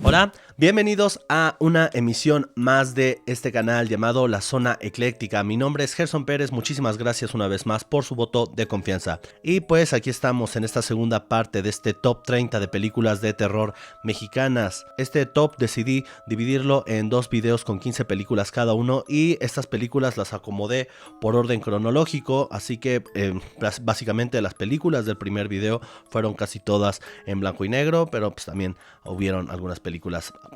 Hola, bienvenidos a una emisión más de este canal llamado La Zona Ecléctica. Mi nombre es Gerson Pérez, muchísimas gracias una vez más por su voto de confianza. Y pues aquí estamos en esta segunda parte de este top 30 de películas de terror mexicanas. Este top decidí dividirlo en dos videos con 15 películas cada uno y estas películas las acomodé por orden cronológico, así que básicamente las películas del primer video fueron casi todas en blanco y negro, pero pues también hubieron algunas películas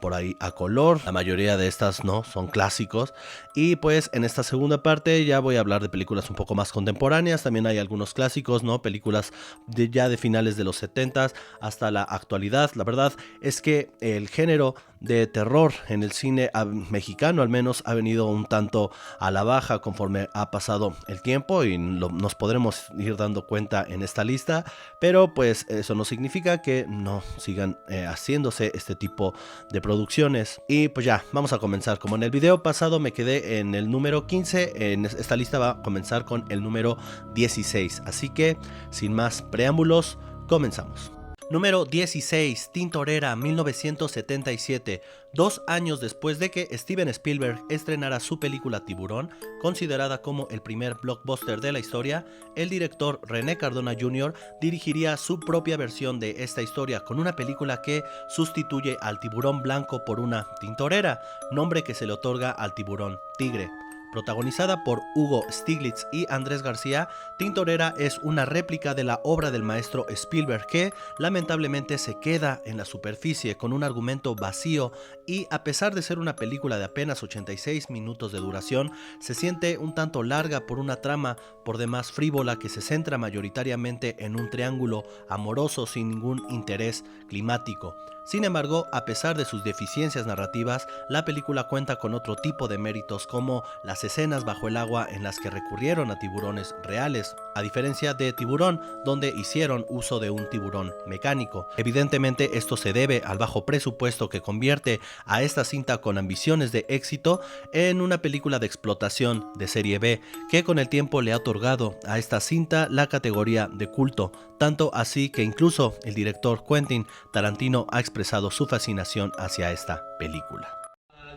por ahí a color. La mayoría de estas no son clásicos. Y pues en esta segunda parte ya voy a hablar de películas un poco más contemporáneas. También hay algunos clásicos, ¿no? Películas ya de finales de los 70s hasta la actualidad. La verdad es que el género de terror en el cine mexicano al menos ha venido un tanto a la baja conforme ha pasado el tiempo y nos podremos ir dando cuenta en esta lista, pero pues eso no significa que no sigan haciéndose este tipo de producciones. Y pues ya, vamos a comenzar. Como en el video pasado me quedé en el número 15, en esta lista va a comenzar con el número 16, así que sin más preámbulos, comenzamos. Número 16, Tintorera, 1977. 2 años después de que Steven Spielberg estrenara su película Tiburón, considerada como el primer blockbuster de la historia, el director René Cardona Jr. dirigiría su propia versión de esta historia con una película que sustituye al tiburón blanco por una tintorera, nombre que se le otorga al tiburón tigre. Protagonizada por Hugo Stiglitz y Andrés García, Tintorera es una réplica de la obra del maestro Spielberg que lamentablemente se queda en la superficie con un argumento vacío y a pesar de ser una película de apenas 86 minutos de duración, se siente un tanto larga por una trama por demás frívola que se centra mayoritariamente en un triángulo amoroso sin ningún interés climático. Sin embargo, a pesar de sus deficiencias narrativas, la película cuenta con otro tipo de méritos como las escenas bajo el agua en las que recurrieron a tiburones reales, a diferencia de Tiburón, donde hicieron uso de un tiburón mecánico. Evidentemente esto se debe al bajo presupuesto que convierte a esta cinta con ambiciones de éxito en una película de explotación de serie B, que con el tiempo le ha otorgado a esta cinta la categoría de culto, tanto así que incluso el director Quentin Tarantino ha expresado su fascinación hacia esta película.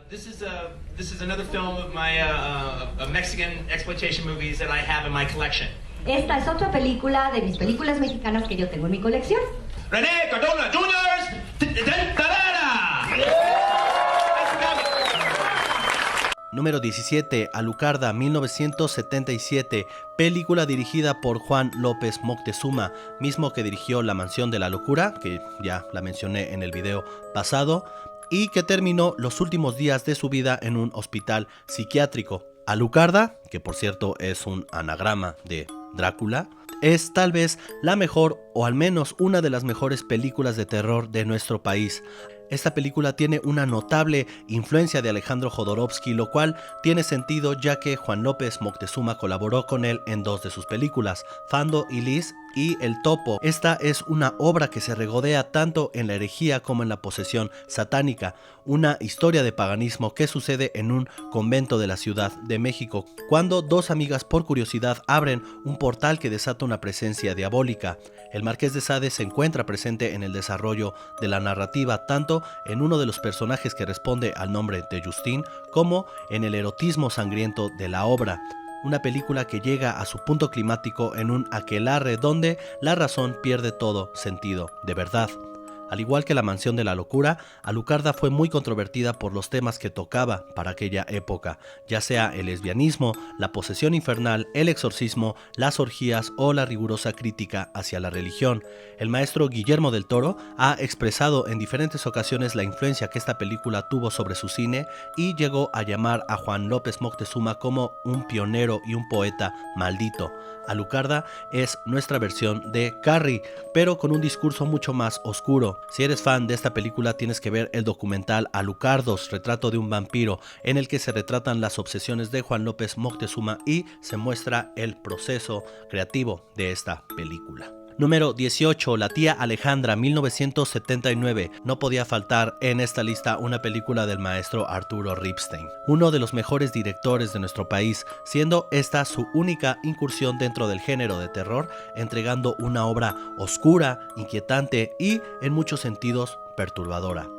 This is another film of my Mexican exploitation movies that I have in my collection. Esta es otra película de mis películas mexicanas que yo tengo en mi colección. René Cardona Jr.'s Tintorera. Número 17, Alucarda, 1977, película dirigida por Juan López Moctezuma, mismo que dirigió La Mansión de la Locura, que ya la mencioné en el video pasado, y que terminó los últimos días de su vida en un hospital psiquiátrico. Alucarda, que por cierto es un anagrama de Drácula, es tal vez la mejor o al menos una de las mejores películas de terror de nuestro país. Esta película tiene una notable influencia de Alejandro Jodorowsky, lo cual tiene sentido ya que Juan López Moctezuma colaboró con él en 2 de sus películas, Fando y Lis y El Topo. Esta es una obra que se regodea tanto en la herejía como en la posesión satánica, una historia de paganismo que sucede en un convento de la Ciudad de México, cuando 2 amigas por curiosidad abren un portal que desata una presencia diabólica. El Marqués de Sade se encuentra presente en el desarrollo de la narrativa, tanto en uno de los personajes que responde al nombre de Justín, como en el erotismo sangriento de la obra. Una película que llega a su punto climático en un aquelarre donde la razón pierde todo sentido de verdad. Al igual que La Mansión de la Locura, Alucarda fue muy controvertida por los temas que tocaba para aquella época, ya sea el lesbianismo, la posesión infernal, el exorcismo, las orgías o la rigurosa crítica hacia la religión. El maestro Guillermo del Toro ha expresado en diferentes ocasiones la influencia que esta película tuvo sobre su cine y llegó a llamar a Juan López Moctezuma como un pionero y un poeta maldito. Alucarda es nuestra versión de Carrie, pero con un discurso mucho más oscuro. Si eres fan de esta película tienes que ver el documental Alucardos, retrato de un vampiro, en el que se retratan las obsesiones de Juan López Moctezuma y se muestra el proceso creativo de esta película. Número 18, La tía Alejandra, 1979. No podía faltar en esta lista una película del maestro Arturo Ripstein, uno de los mejores directores de nuestro país, siendo esta su única incursión dentro del género de terror, entregando una obra oscura, inquietante y, en muchos sentidos, perturbadora.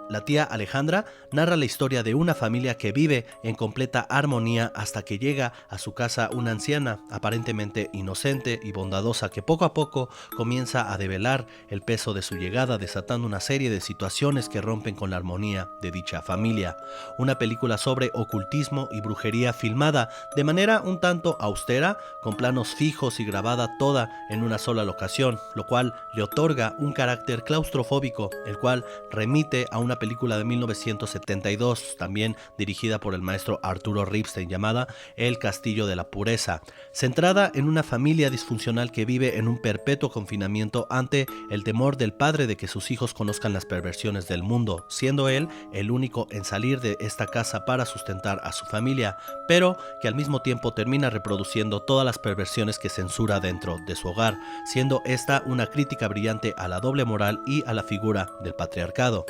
La tía Alejandra narra la historia de una familia que vive en completa armonía hasta que llega a su casa una anciana, aparentemente inocente y bondadosa, que poco a poco comienza a develar el peso de su llegada, desatando una serie de situaciones que rompen con la armonía de dicha familia. Una película sobre ocultismo y brujería filmada de manera un tanto austera, con planos fijos y grabada toda en una sola locación, lo cual le otorga un carácter claustrofóbico, el cual remite a una película de 1972, también dirigida por el maestro Arturo Ripstein, llamada El Castillo de la Pureza, centrada en una familia disfuncional que vive en un perpetuo confinamiento ante el temor del padre de que sus hijos conozcan las perversiones del mundo, siendo él el único en salir de esta casa para sustentar a su familia, pero que al mismo tiempo termina reproduciendo todas las perversiones que censura dentro de su hogar, siendo esta una crítica brillante a la doble moral y a la figura del patriarcado.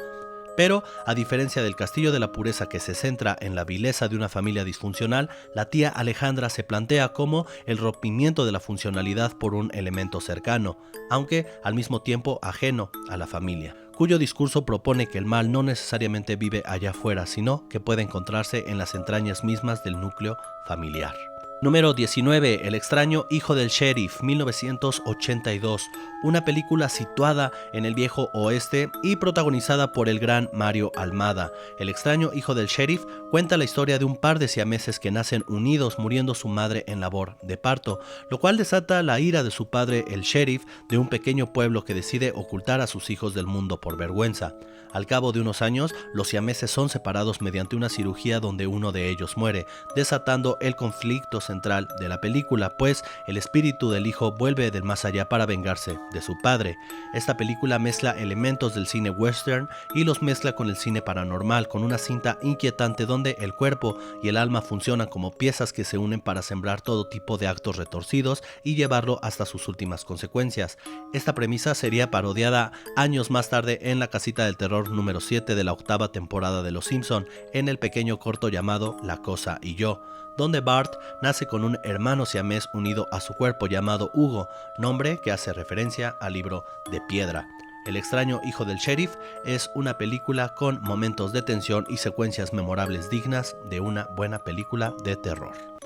Pero, a diferencia del Castillo de la Pureza, que se centra en la vileza de una familia disfuncional, la tía Alejandra se plantea como el rompimiento de la funcionalidad por un elemento cercano, aunque al mismo tiempo ajeno a la familia, cuyo discurso propone que el mal no necesariamente vive allá afuera, sino que puede encontrarse en las entrañas mismas del núcleo familiar. Número 19. El extraño hijo del sheriff, 1982, una película situada en el viejo oeste y protagonizada por el gran Mario Almada. El extraño hijo del sheriff cuenta la historia de un par de siameses que nacen unidos, muriendo su madre en labor de parto, lo cual desata la ira de su padre, el sheriff, de un pequeño pueblo que decide ocultar a sus hijos del mundo por vergüenza. Al cabo de unos años, los siameses son separados mediante una cirugía donde uno de ellos muere, desatando el conflicto central de la película, pues el espíritu del hijo vuelve del más allá para vengarse de su padre. Esta película mezcla elementos del cine western y los mezcla con el cine paranormal, con una cinta inquietante donde el cuerpo y el alma funcionan como piezas que se unen para sembrar todo tipo de actos retorcidos y llevarlo hasta sus últimas consecuencias. Esta premisa sería parodiada años más tarde en La Casita del Terror número 7 de la 8ª temporada de Los Simpson, en el pequeño corto llamado La Cosa y Yo, donde Bart nace con un hermano siamés unido a su cuerpo llamado Hugo, nombre que hace referencia al libro de piedra. El extraño hijo del sheriff es una película con momentos de tensión y secuencias memorables dignas de una buena película de terror.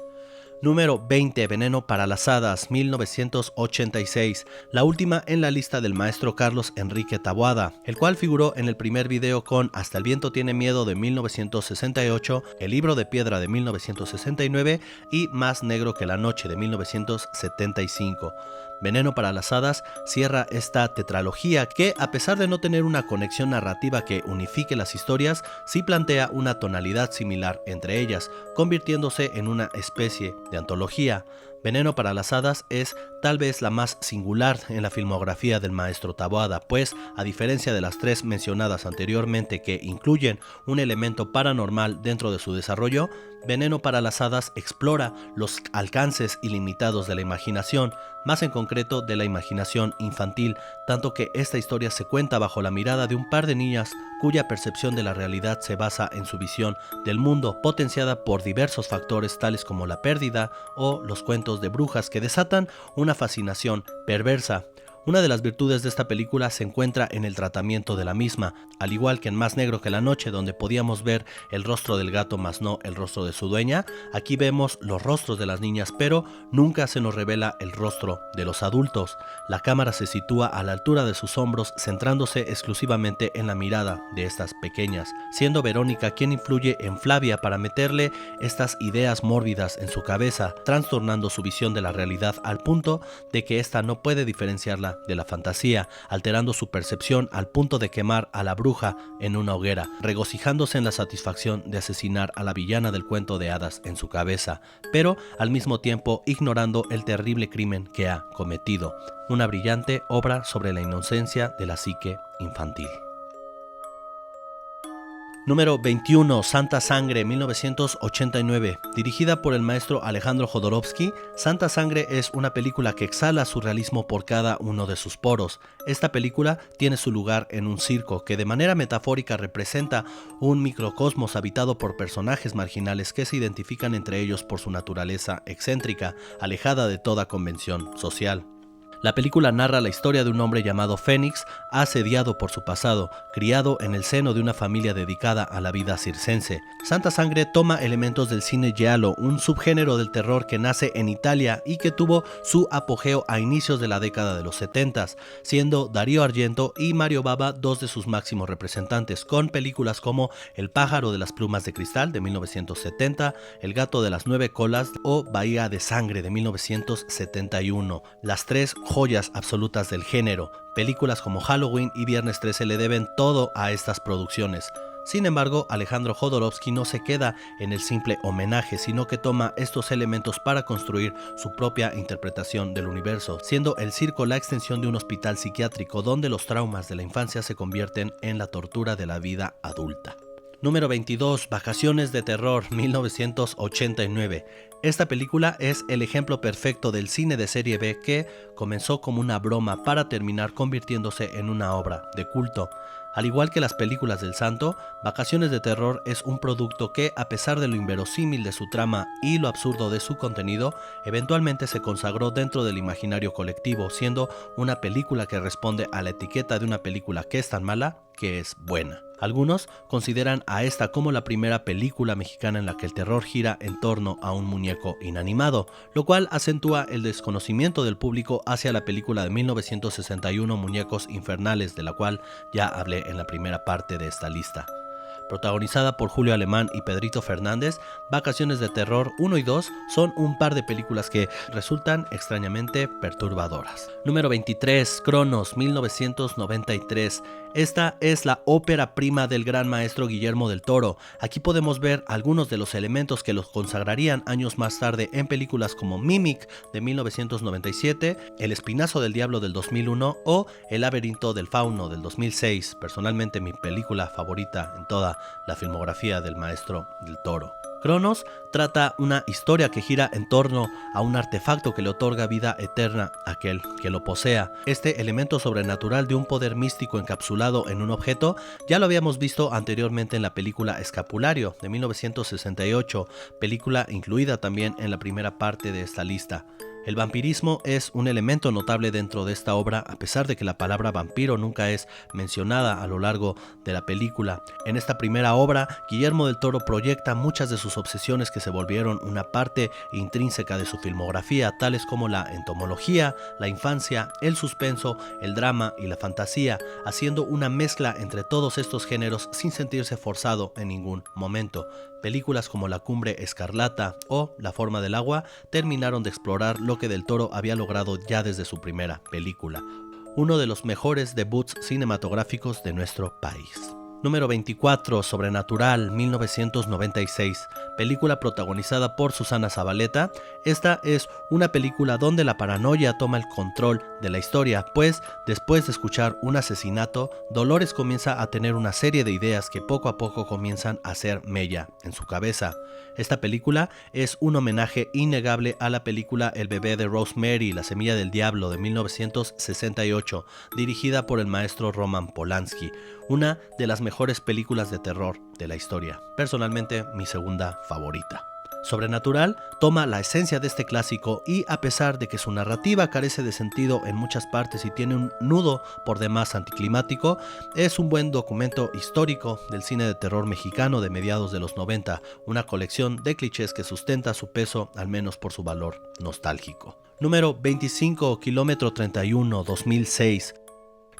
Número 20. Veneno para las hadas, 1986, la última en la lista del maestro Carlos Enrique Taboada, el cual figuró en el primer video con Hasta el viento tiene miedo de 1968, El libro de piedra de 1969 y Más negro que la noche de 1975. Veneno para las hadas cierra esta tetralogía que, a pesar de no tener una conexión narrativa que unifique las historias, sí plantea una tonalidad similar entre ellas, convirtiéndose en una especie de antología. Veneno para las hadas es tal vez la más singular en la filmografía del maestro Taboada, pues, a diferencia de las tres mencionadas anteriormente que incluyen un elemento paranormal dentro de su desarrollo, Veneno para las hadas explora los alcances ilimitados de la imaginación, más en concreto de la imaginación infantil, tanto que esta historia se cuenta bajo la mirada de un par de niñas cuya percepción de la realidad se basa en su visión del mundo, potenciada por diversos factores tales como la pérdida o los cuentos de brujas que desatan una fascinación perversa. Una de las virtudes de esta película se encuentra en el tratamiento de la misma, al igual que en Más negro que la noche, donde podíamos ver el rostro del gato más no el rostro de su dueña. Aquí vemos los rostros de las niñas, pero nunca se nos revela el rostro de los adultos. La cámara se sitúa a la altura de sus hombros, centrándose exclusivamente en la mirada de estas pequeñas, siendo Verónica quien influye en Flavia para meterle estas ideas mórbidas en su cabeza, trastornando su visión de la realidad al punto de que ésta no puede diferenciarla de la fantasía, alterando su percepción al punto de quemar a la bruja en una hoguera, regocijándose en la satisfacción de asesinar a la villana del cuento de hadas en su cabeza, pero al mismo tiempo ignorando el terrible crimen que ha cometido. Una brillante obra sobre la inocencia de la psique infantil. Número 21. Santa Sangre, 1989. Dirigida por el maestro Alejandro Jodorowsky, Santa Sangre es una película que exhala surrealismo por cada uno de sus poros. Esta película tiene su lugar en un circo que de manera metafórica representa un microcosmos habitado por personajes marginales que se identifican entre ellos por su naturaleza excéntrica, alejada de toda convención social. La película narra la historia de un hombre llamado Fénix, asediado por su pasado, criado en el seno de una familia dedicada a la vida circense. Santa Sangre toma elementos del cine giallo, un subgénero del terror que nace en Italia y que tuvo su apogeo a inicios de la década de los 70, siendo Dario Argento y Mario Bava dos de sus máximos representantes, con películas como El pájaro de las plumas de cristal de 1970, El gato de las 9 colas o Bahía de Sangre de 1971. Las tres joyas absolutas del género. Películas como Halloween y Viernes 13 le deben todo a estas producciones. Sin embargo, Alejandro Jodorowsky no se queda en el simple homenaje, sino que toma estos elementos para construir su propia interpretación del universo, siendo el circo la extensión de un hospital psiquiátrico donde los traumas de la infancia se convierten en la tortura de la vida adulta. Número 22. Vacaciones de terror, 1989. Esta película es el ejemplo perfecto del cine de serie B que comenzó como una broma para terminar convirtiéndose en una obra de culto. Al igual que las películas del Santo, Vacaciones de terror es un producto que, a pesar de lo inverosímil de su trama y lo absurdo de su contenido, eventualmente se consagró dentro del imaginario colectivo, siendo una película que responde a la etiqueta de una película que es tan mala que es buena. Algunos consideran a esta como la primera película mexicana en la que el terror gira en torno a un muñeco inanimado, lo cual acentúa el desconocimiento del público hacia la película de 1961 Muñecos Infernales, de la cual ya hablé en la primera parte de esta lista. Protagonizada por Julio Alemán y Pedrito Fernández, Vacaciones de terror 1 y 2 son un par de películas que resultan extrañamente perturbadoras. Número 23. Cronos, 1993. Esta es la ópera prima del gran maestro Guillermo del Toro. Aquí podemos ver algunos de los elementos que los consagrarían años más tarde en películas como Mimic de 1997, El espinazo del diablo del 2001 o El laberinto del fauno del 2006, personalmente mi película favorita en toda la filmografía del maestro del Toro. Cronos trata una historia que gira en torno a un artefacto que le otorga vida eterna a aquel que lo posea. Este elemento sobrenatural de un poder místico encapsulado en un objeto ya lo habíamos visto anteriormente en la película Escapulario de 1968, película incluida también en la primera parte de esta lista. El vampirismo es un elemento notable dentro de esta obra, a pesar de que la palabra vampiro nunca es mencionada a lo largo de la película. En esta primera obra, Guillermo del Toro proyecta muchas de sus obsesiones que se volvieron una parte intrínseca de su filmografía, tales como la entomología, la infancia, el suspenso, el drama y la fantasía, haciendo una mezcla entre todos estos géneros sin sentirse forzado en ningún momento. Películas como La Cumbre Escarlata o La Forma del Agua terminaron de explorar lo que del Toro había logrado ya desde su primera película, uno de los mejores debuts cinematográficos de nuestro país. Número 24. Sobrenatural, 1996, película protagonizada por Susana Zabaleta. Esta es una película donde la paranoia toma el control de la historia, pues después de escuchar un asesinato, Dolores comienza a tener una serie de ideas que poco a poco comienzan a hacer mella en su cabeza. Esta película es un homenaje innegable a la película El bebé de Rosemary, La semilla del diablo de 1968, dirigida por el maestro Roman Polanski, una de las mejores películas de terror de la historia, personalmente mi segunda favorita. Sobrenatural toma la esencia de este clásico y, a pesar de que su narrativa carece de sentido en muchas partes y tiene un nudo por demás anticlimático, es un buen documento histórico del cine de terror mexicano de mediados de los 90, una colección de clichés que sustenta su peso, al menos por su valor nostálgico. Número 25. Kilómetro 31, 2006.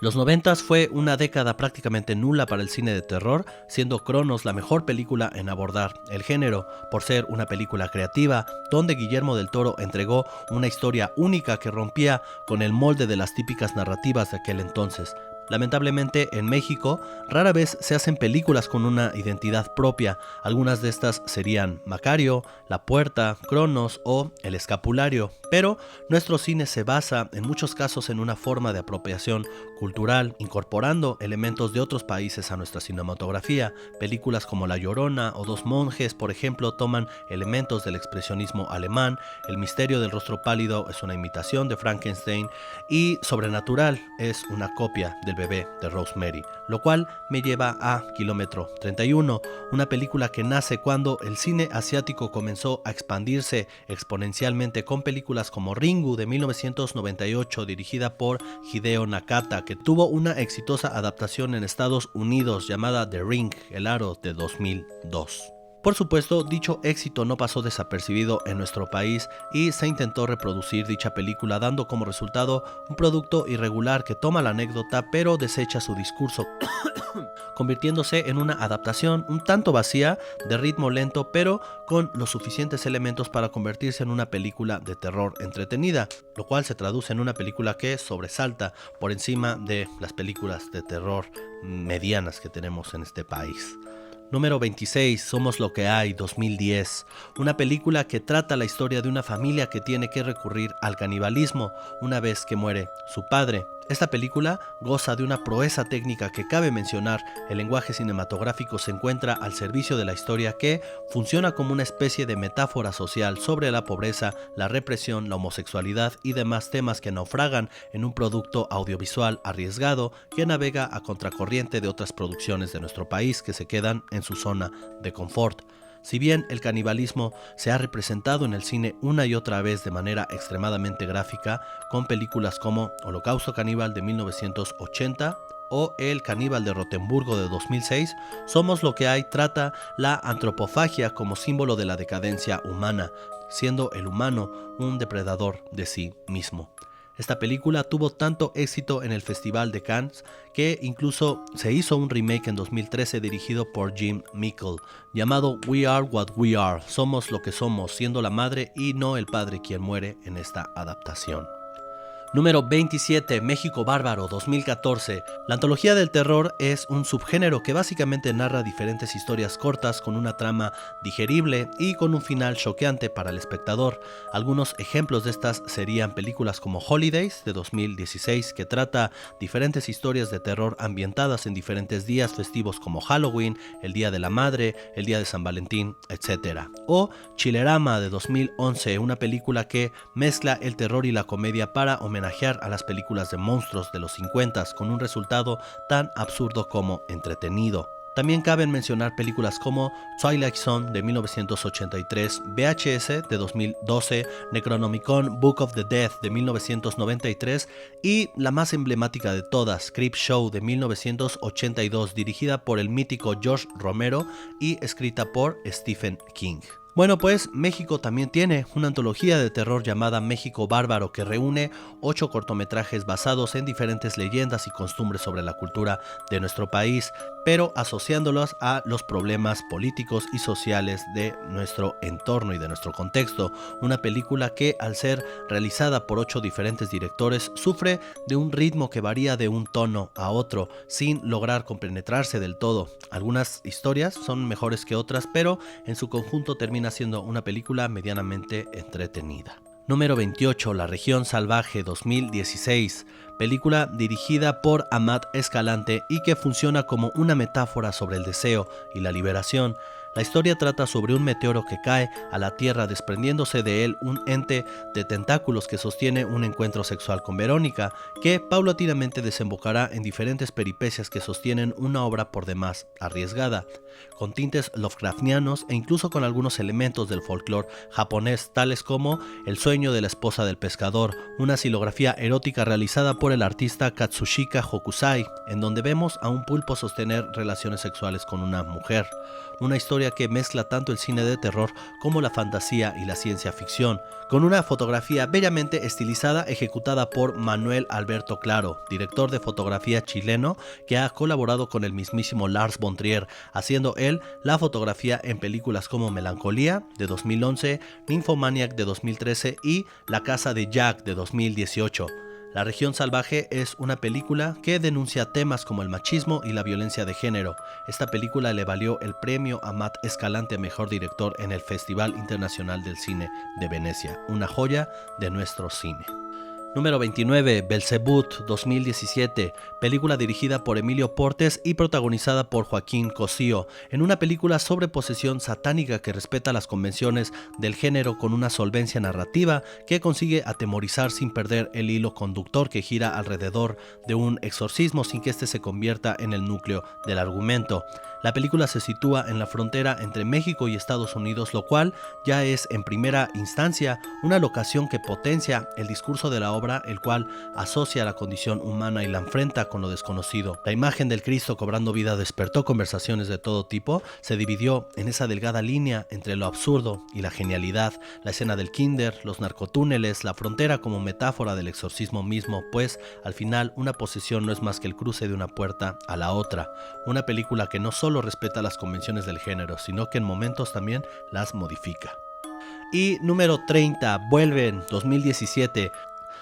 Los 90s fue una década prácticamente nula para el cine de terror, siendo Cronos la mejor película en abordar el género, por ser una película creativa, donde Guillermo del Toro entregó una historia única que rompía con el molde de las típicas narrativas de aquel entonces. Lamentablemente en México rara vez se hacen películas con una identidad propia. Algunas de estas serían Macario, La Puerta, Cronos o El Escapulario, pero nuestro cine se basa en muchos casos en una forma de apropiación cultural, incorporando elementos de otros países a nuestra cinematografía. Películas como La Llorona o Dos monjes, por ejemplo, toman elementos del expresionismo alemán. El misterio del rostro pálido es una imitación de Frankenstein y Sobrenatural es una copia del del bebé de Rosemary, lo cual me lleva a Kilómetro 31, una película que nace cuando el cine asiático comenzó a expandirse exponencialmente con películas como Ringu de 1998 dirigida por Hideo Nakata, que tuvo una exitosa adaptación en Estados Unidos llamada The Ring, el aro, de 2002. Por supuesto, dicho éxito no pasó desapercibido en nuestro país y se intentó reproducir dicha película dando como resultado un producto irregular que toma la anécdota pero desecha su discurso, convirtiéndose en una adaptación un tanto vacía, de ritmo lento pero con los suficientes elementos para convertirse en una película de terror entretenida, lo cual se traduce en una película que sobresalta por encima de las películas de terror medianas que tenemos en este país. Número 26, Somos lo que hay, 2010, una película que trata la historia de una familia que tiene que recurrir al canibalismo una vez que muere su padre. Esta película goza de una proeza técnica que cabe mencionar. El lenguaje cinematográfico se encuentra al servicio de la historia, que funciona como una especie de metáfora social sobre la pobreza, la represión, la homosexualidad y demás temas que naufragan en un producto audiovisual arriesgado que navega a contracorriente de otras producciones de nuestro país que se quedan en su zona de confort. Si bien el canibalismo se ha representado en el cine una y otra vez de manera extremadamente gráfica, con películas como Holocausto Caníbal de 1980 o El Caníbal de Rotemburgo de 2006, Somos lo que hay trata la antropofagia como símbolo de la decadencia humana, siendo el humano un depredador de sí mismo. Esta película tuvo tanto éxito en el Festival de Cannes que incluso se hizo un remake en 2013 dirigido por Jim Mickle, llamado We Are What We Are, Somos lo que somos, siendo la madre y no el padre quien muere en esta adaptación. Número 27, México Bárbaro, 2014. La antología del terror es un subgénero que básicamente narra diferentes historias cortas con una trama digerible y con un final choqueante para el espectador. Algunos ejemplos de estas serían películas como Holidays de 2016, que trata diferentes historias de terror ambientadas en diferentes días festivos como Halloween, el Día de la Madre, el Día de San Valentín, etc. O Chillerama de 2011, una película que mezcla el terror y la comedia para homenajear a las películas de monstruos de los 50s con un resultado tan absurdo como entretenido. También caben mencionar películas como Twilight Zone de 1983, VHS de 2012, Necronomicon Book of the Dead de 1993 y la más emblemática de todas, Creepshow de 1982, dirigida por el mítico George Romero y escrita por Stephen King. Bueno, pues México también tiene una antología de terror llamada México Bárbaro, que reúne 8 cortometrajes basados en diferentes leyendas y costumbres sobre la cultura de nuestro país, pero asociándolos a los problemas políticos y sociales de nuestro entorno y de nuestro contexto. Una película que, al ser realizada por 8 diferentes directores, sufre de un ritmo que varía de un tono a otro, sin lograr compenetrarse del todo. Algunas historias son mejores que otras, pero en su conjunto termina siendo una película medianamente entretenida. Número 28, La Región Salvaje, 2016, película dirigida por Amat Escalante y que funciona como una metáfora sobre el deseo y la liberación. La historia trata sobre un meteoro que cae a la Tierra, desprendiéndose de él un ente de tentáculos que sostiene un encuentro sexual con Verónica, que paulatinamente desembocará en diferentes peripecias que sostienen una obra por demás arriesgada, con tintes Lovecraftianos e incluso con algunos elementos del folclore japonés, tales como El sueño de la esposa del pescador, una xilografía erótica realizada por el artista Katsushika Hokusai, en donde vemos a un pulpo sostener relaciones sexuales con una mujer. Una historia que mezcla tanto el cine de terror como la fantasía y la ciencia ficción, con una fotografía bellamente estilizada ejecutada por Manuel Alberto Claro, director de fotografía chileno que ha colaborado con el mismísimo Lars von Trier, haciendo él la fotografía en películas como Melancolía de 2011, Nymphomaniac de 2013 y La Casa de Jack de 2018. La Región Salvaje es una película que denuncia temas como el machismo y la violencia de género. Esta película le valió el premio Amat Escalante a Mejor Director en el Festival Internacional del Cine de Venecia, una joya de nuestro cine. Número 29, Belzebut 2017, película dirigida por Emilio Portes y protagonizada por Joaquín Cosío, en una película sobre posesión satánica que respeta las convenciones del género con una solvencia narrativa que consigue atemorizar sin perder el hilo conductor que gira alrededor de un exorcismo sin que este se convierta en el núcleo del argumento. La película se sitúa en la frontera entre México y Estados Unidos, lo cual ya es en primera instancia una locación que potencia el discurso de la obra, el cual asocia la condición humana y la enfrenta con lo desconocido. La imagen del Cristo cobrando vida despertó conversaciones de todo tipo, se dividió en esa delgada línea entre lo absurdo y la genialidad, la escena del kinder, los narcotúneles, la frontera como metáfora del exorcismo mismo, pues al final una posesión no es más que el cruce de una puerta a la otra, una película que no solo respeta las convenciones del género, sino que en momentos también las modifica. Y número 30, Vuelven 2017.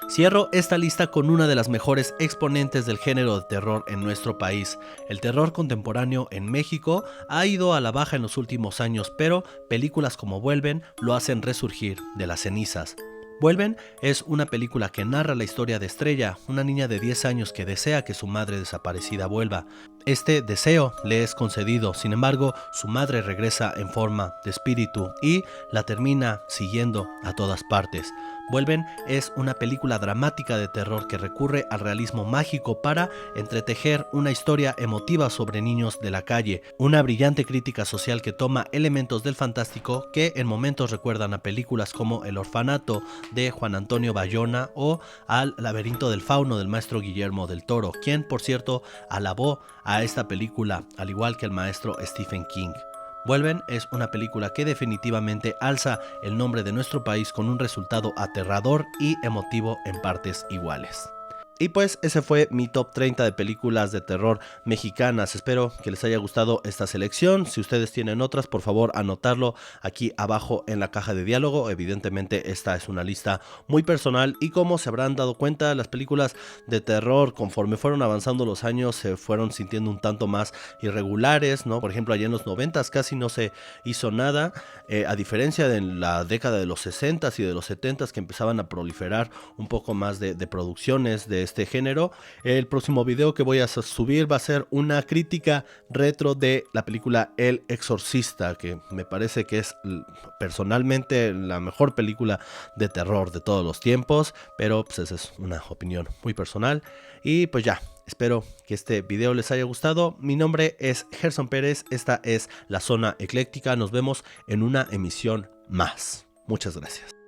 Cierro esta lista con una de las mejores exponentes del género de terror en nuestro país. El terror contemporáneo en México ha ido a la baja en los últimos años, pero películas como Vuelven lo hacen resurgir de las cenizas. Vuelven es una película que narra la historia de Estrella, una niña de 10 años que desea que su madre desaparecida vuelva. Este deseo le es concedido, sin embargo, su madre regresa en forma de espíritu y la termina siguiendo a todas partes. Vuelven es una película dramática de terror que recurre al realismo mágico para entretejer una historia emotiva sobre niños de la calle, una brillante crítica social que toma elementos del fantástico que en momentos recuerdan a películas como El orfanato de Juan Antonio Bayona o al Laberinto del Fauno del maestro Guillermo del Toro, quien por cierto alabó a esta película al igual que el maestro Stephen King. Vuelven es una película que definitivamente alza el nombre de nuestro país con un resultado aterrador y emotivo en partes iguales. Y pues ese fue mi top 30 de películas de terror mexicanas. Espero que les haya gustado esta selección. Si ustedes tienen otras, por favor anotarlo aquí abajo en la caja de diálogo. Evidentemente esta es una lista muy personal y como se habrán dado cuenta, las películas de terror conforme fueron avanzando los años se fueron sintiendo un tanto más irregulares, ¿no? Por ejemplo, allá en los 90s casi no se hizo nada, a diferencia de la década de los 60s y de los 70s que empezaban a proliferar un poco más de producciones de este género. El próximo video que voy a subir va a ser una crítica retro de la película El Exorcista, que me parece que es personalmente la mejor película de terror de todos los tiempos, pero pues esa es una opinión muy personal. Y pues ya, espero que este video les haya gustado. Mi nombre es Gerson Pérez, esta es La Zona Ecléctica, nos vemos en una emisión más. Muchas gracias.